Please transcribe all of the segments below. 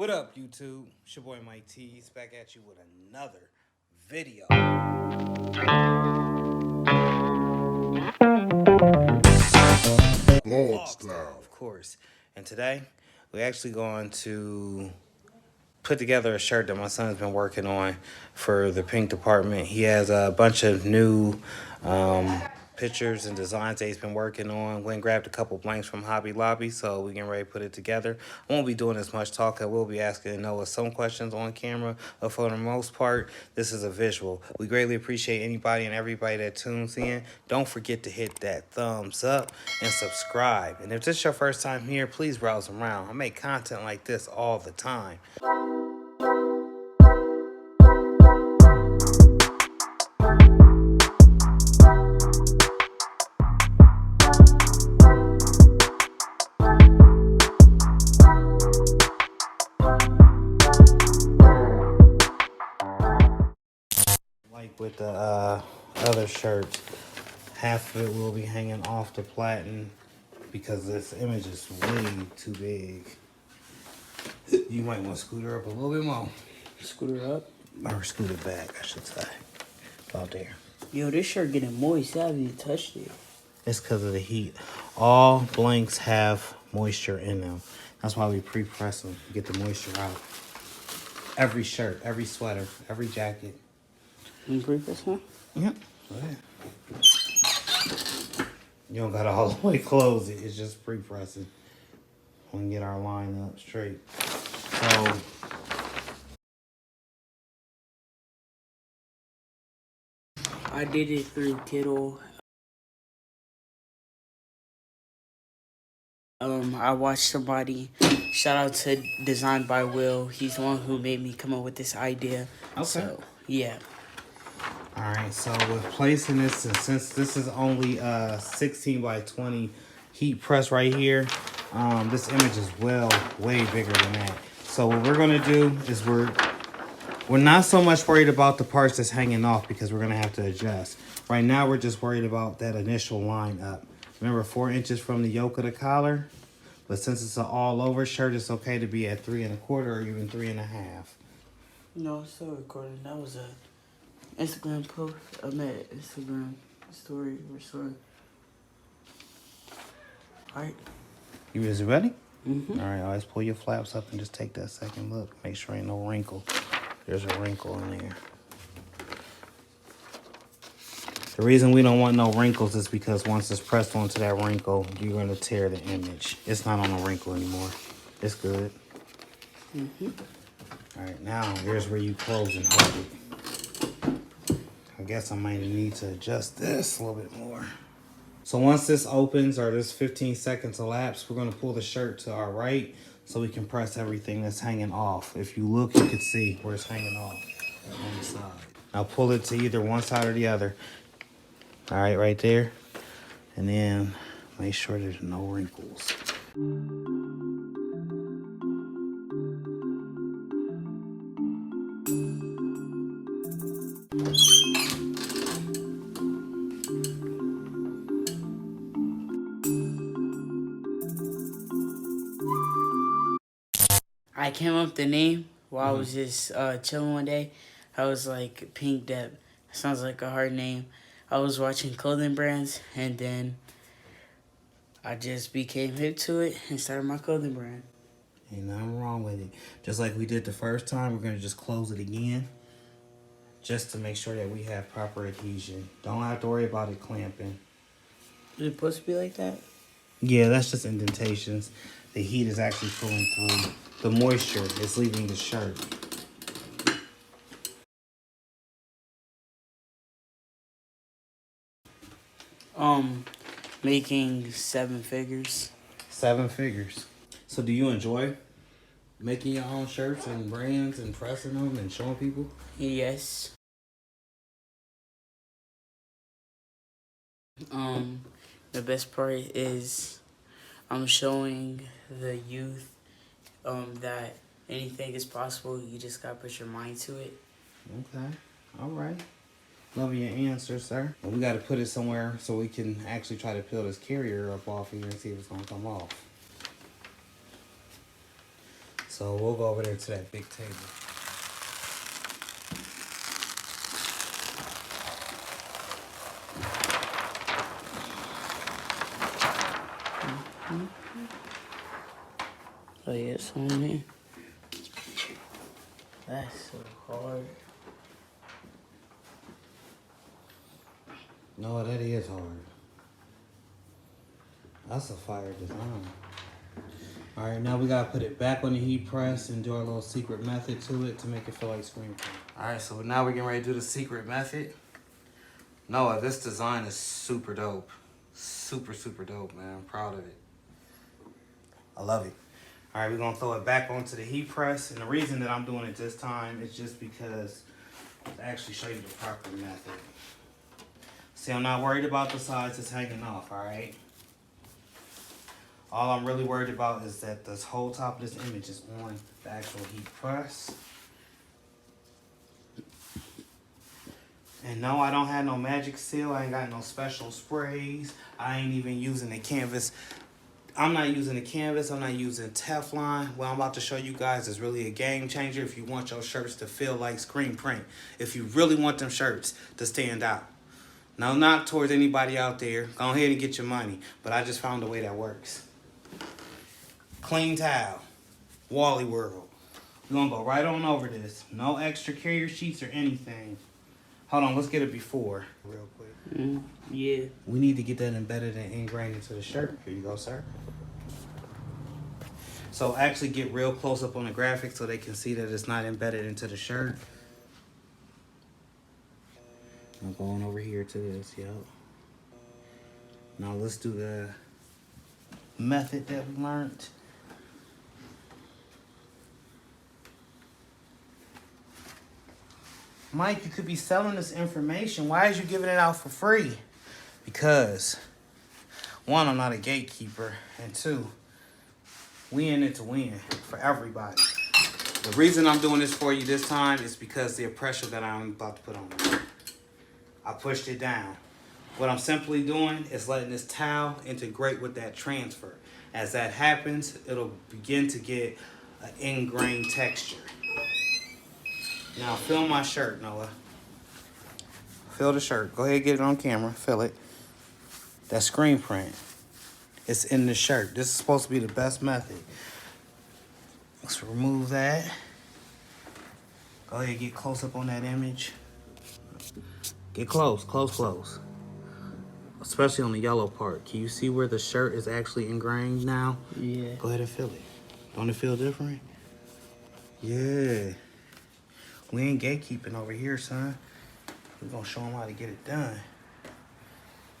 What up, YouTube? It's your boy Mike T's back at you with another video. Vlog style, of course. And today, we're actually going to put together a shirt that my son's been working on for the Pynk department. He has a bunch of new pictures and designs that he's been working on. Went and grabbed a couple blanks from Hobby Lobby, so we getting ready to put it together. I won't be doing as much talk. I will be asking Noah some questions on camera, but for the most part, this is a visual. We greatly appreciate anybody and everybody that tunes in. Don't forget to hit that thumbs up and subscribe. And if this is your first time here, please browse around. I make content like this all the time. Like with the other shirts, half of it will be hanging off the platen because this image is way too big. You might want to scoot her up a little bit more. Scoot her up? Or scoot it back, I should say. About there. Yo, this shirt getting moist. I haven't even touched it. It's because of the heat. All blanks have moisture in them. That's why we pre-press them to get the moisture out. Every shirt, every sweater, every jacket. You pre-press, huh? Yep. Go ahead. You don't got to all the way close it. It's just pre-pressing. We can get our line up straight. So I did it through Kittle. I watched somebody. Shout out to Designed by Will. He's the one who made me come up with this idea. okay. So, yeah. Alright, so with placing this, and since this is only 16 by 20 heat press right here, this image is way bigger than that. So what we're gonna do is we're not so much worried about the parts that's hanging off because we're gonna have to adjust. Right now we're just worried about that initial line up. Remember, 4 inches from the yoke of the collar, but since it's an all over shirt, it's okay to be at 3 1/4 or even 3 1/2. No, it's still recording. That was a Instagram post. I met Instagram story or story. Alright. You is ready? Mm-hmm. All right, always pull your flaps up and just take that second look. Make sure ain't no wrinkle. There's a wrinkle in there. The reason we don't want no wrinkles is because once it's pressed onto that wrinkle, you're going to tear the image. It's not on a wrinkle anymore. It's good. Mm-hmm. All right, now here's where you close and hold it. I guess I might need to adjust this a little bit more. So once this opens or this 15 seconds elapsed, we're going to pull the shirt to our right so we can press everything that's hanging off. If you look, you can see where it's hanging off on the side. Now pull it to either one side or the other. All right, right there. And then make sure there's no wrinkles. I came up with the name while I was just chilling one day. I was like, Pynk Dept. Sounds like a hard name. I was watching clothing brands, and then I just became hip to it and started my clothing brand. Ain't nothing wrong with it. Just like we did the first time, we're going to just close it again just to make sure that we have proper adhesion. Don't have to worry about it clamping. Is it supposed to be like that? Yeah, that's just indentations. The heat is actually pulling through. The moisture is leaving the shirt. Making 7 figures. 7 figures. So do you enjoy making your own shirts and brands and pressing them and showing people? Yes. The best part is I'm showing the youth that anything is possible. You just gotta put your mind to it. Okay. All right. Love your answer, sir. And we got to put it somewhere so we can actually try to peel this carrier up off here and see if it's going to come off. So we'll go over there to that big table. Oh yeah, it's on there. That's so hard. No, that is hard. That's a fire design. All right, now we gotta put it back on the heat press and do our little secret method to it to make it feel like screen print. All right, so now we're getting ready to do the secret method. Noah, this design is super dope. Super, super dope, man. I'm proud of it. I love it. All right, we're gonna throw it back onto the heat press. And the reason that I'm doing it this time is just because to actually show you the proper method. See, I'm not worried about the sides that's hanging off, all right? All I'm really worried about is that this whole top of this image is on the actual heat press. And no, I don't have no magic seal. I ain't got no special sprays. I ain't even using the canvas. I'm not using the canvas. I'm not using Teflon. What I'm about to show you guys is really a game changer if you want your shirts to feel like screen print. If you really want them shirts to stand out. No knock towards anybody out there. Go ahead and get your money. But I just found a way that works. Clean towel. Wally World. We're going to go right on over this. No extra carrier sheets or anything. Hold on, let's get it before. Real quick. Yeah. We need to get that embedded and ingrained into the shirt. Here you go, sir. So actually get real close up on the graphic so they can see that it's not embedded into the shirt. I'm going over here to this, yo. Now let's do the method that we learned. Mike, you could be selling this information. Why is you giving it out for free? Because, one, I'm not a gatekeeper. And two, we in it to win for everybody. The reason I'm doing this for you this time is because the pressure that I'm about to put on you. I pushed it down. What I'm simply doing is letting this towel integrate with that transfer. As that happens, it'll begin to get an ingrained texture. Now, feel my shirt, Noah. Feel the shirt. Go ahead and get it on camera. Feel it. That screen print. It's in the shirt. This is supposed to be the best method. Let's remove that. Go ahead and get close up on that image. Get close, close, close. Especially on the yellow part. Can you see where the shirt is actually ingrained now? Yeah. Go ahead and feel it. Don't it feel different? Yeah. We ain't gatekeeping over here, son. We're gonna show them how to get it done.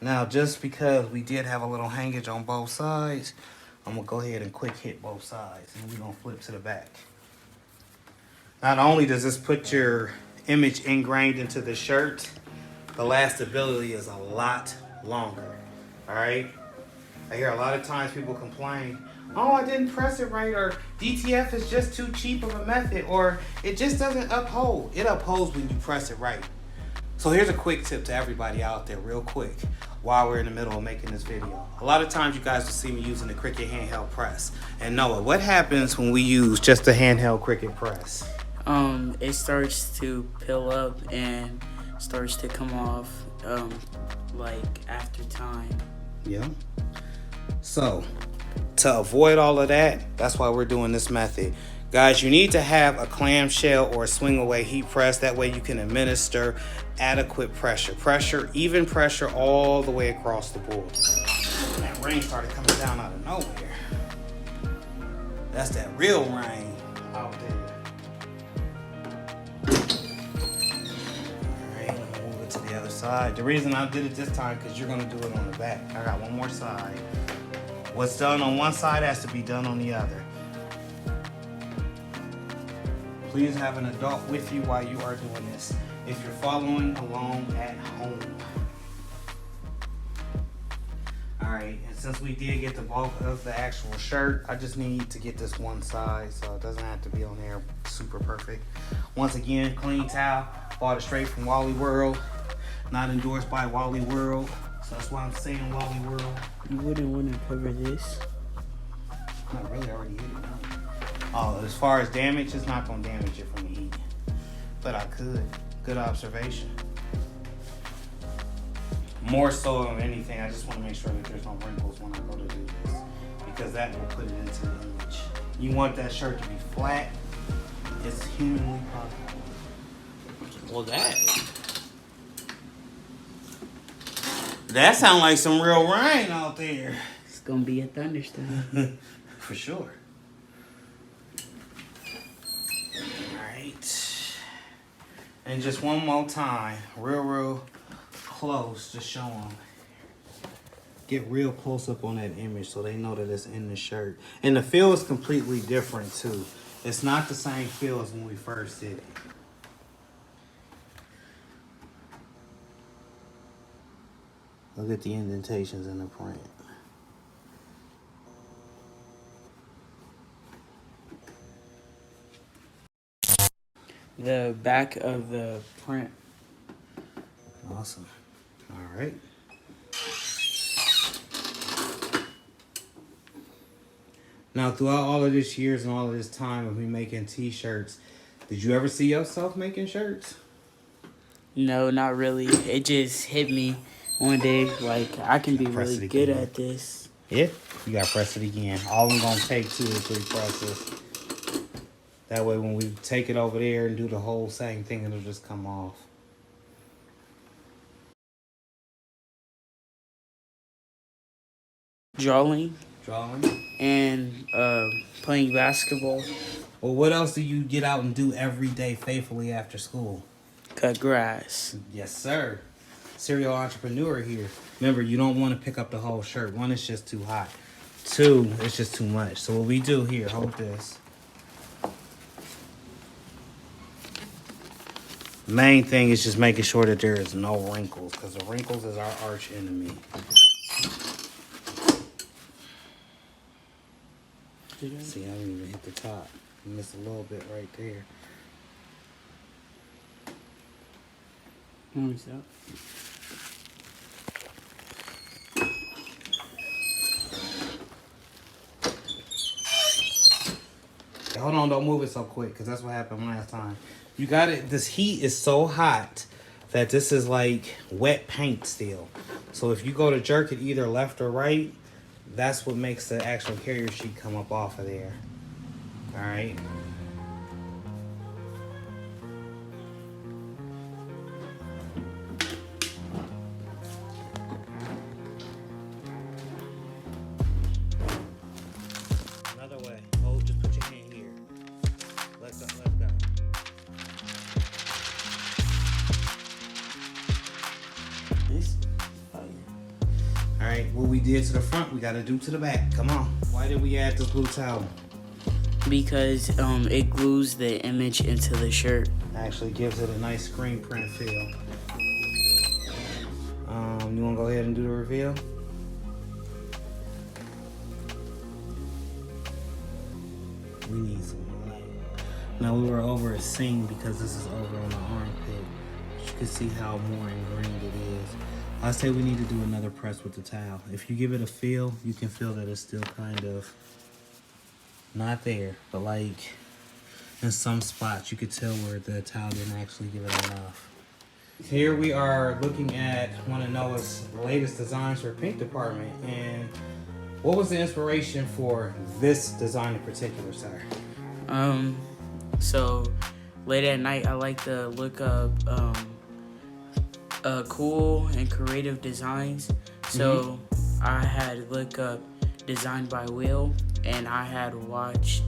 Now, just because we did have a little hangage on both sides, I'm gonna go ahead and quick hit both sides, and we're gonna flip to the back. Not only does this put your image ingrained into the shirt, the lastability is a lot longer, all right? I hear a lot of times people complain, oh, I didn't press it right, or DTF is just too cheap of a method, or it just doesn't uphold. It upholds when you press it right. So here's a quick tip to everybody out there real quick while we're in the middle of making this video. A lot of times you guys will see me using the Cricut handheld press. And Noah, what happens when we use just the handheld Cricut press? It starts to peel up and starts to come off like after time. Yeah. So to avoid all of that, that's why we're doing this method. Guys, you need to have a clamshell or a swing away heat press. That way you can administer adequate pressure, even pressure all the way across the board. That rain started coming down out of nowhere. That's that real rain out there. All right, I'm gonna move it to the other side. The reason I did it this time, because you're gonna do it on the back. I got one more side. What's done on one side has to be done on the other. Please have an adult with you while you are doing this, if you're following along at home. All right, and since we did get the bulk of the actual shirt, I just need to get this one side so it doesn't have to be on there super perfect. Once again, clean towel, bought it straight from Wally World, not endorsed by Wally World, so that's why I'm saying Wally World. You wouldn't want to cover this. Not really, I already hit it. Oh, as far as damage, it's not gonna damage it from the heat. But I could. Good observation. More so than anything, I just want to make sure that there's no wrinkles when I go to do this, because that will put it into the image. You want that shirt to be flat as humanly possible. Well, that sounds like some real rain out there. It's gonna be a thunderstorm. For sure. Alright. And just one more time, real close to show them. Get real close up on that image so they know that it's in the shirt. And the feel is completely different too. It's not the same feel as when we first did it. Look at the indentations in the print. The back of the print. Awesome. All right. Now, throughout all of this years and all of this time of me making t-shirts, did you ever see yourself making shirts? No, not really. It just hit me one day, like, I can be really good at this. Yeah, you gotta press it again. All I'm gonna take 2 or 3 presses. That way when we take it over there and do the whole same thing, it'll just come off. Drawing Drawing? and playing basketball. Well, what else do you get out and do every day faithfully after school? Cut grass. Yes, sir. Serial entrepreneur here. Remember, you don't want to pick up the whole shirt. 1, it's just too hot. 2, it's just too much. So what we do here, hold this. Main thing is just making sure that there is no wrinkles, because the wrinkles is our arch enemy. See, I didn't even hit the top. I missed a little bit right there. What was that? Hold on, don't move it so quick, because that's what happened last time. You got it. This heat is so hot that this is like wet paint still. So if you go to jerk it either left or right, that's what makes the actual carrier sheet come up off of there. All right. Another way. Oh, just put your hand here. Let go. Let go. This? All right, what we did to the front, we got to do to the back. Come on. Why did we add this blue towel? Because it glues the image into the shirt. Actually gives it a nice screen print feel. You want to go ahead and do the reveal? We need some light. Now we were over a seam because this is over on the armpit. You can see how more ingrained it is. I say we need to do another press with the towel. If you give it a feel, you can feel that it's still kind of not there, but like in some spots you could tell where the towel didn't actually give it enough. Here we are looking at one of Noah's latest designs for Pynk Department. And what was the inspiration for this design in particular, sir? So late at night I like to look up cool and creative designs. So I had look up Design by Will, and I had watched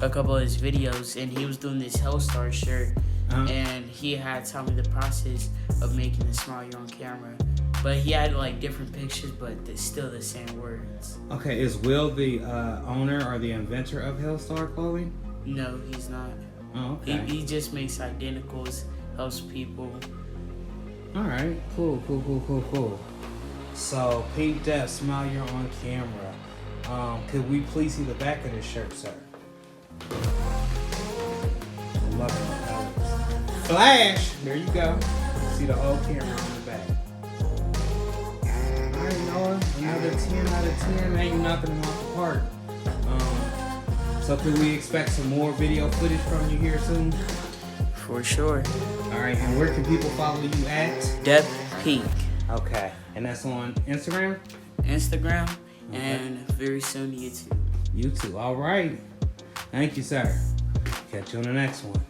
a couple of his videos, and he was doing this Hellstar shirt, and he had taught me the process of making the smile you're on camera. But he had like different pictures, but it's still the same words. Okay, is Will the owner or the inventor of Hellstar clothing? No, he's not. Oh, okay. He just makes identicals, helps people. All right, cool. So, Pynk Dept, smile you're on camera. Could we please see the back of this shirt, sir? Love it. Flash! There you go. See the old camera on the back. Alright, Noah. Another 10 out of 10. Man, you're knocking them off the park. So can we expect some more video footage from you here soon? For sure. All right, and where can people follow you at? Dept Pynk. Okay, and that's on Instagram? Instagram, and very soon YouTube. YouTube, all right. Thank you, sir. Catch you on the next one.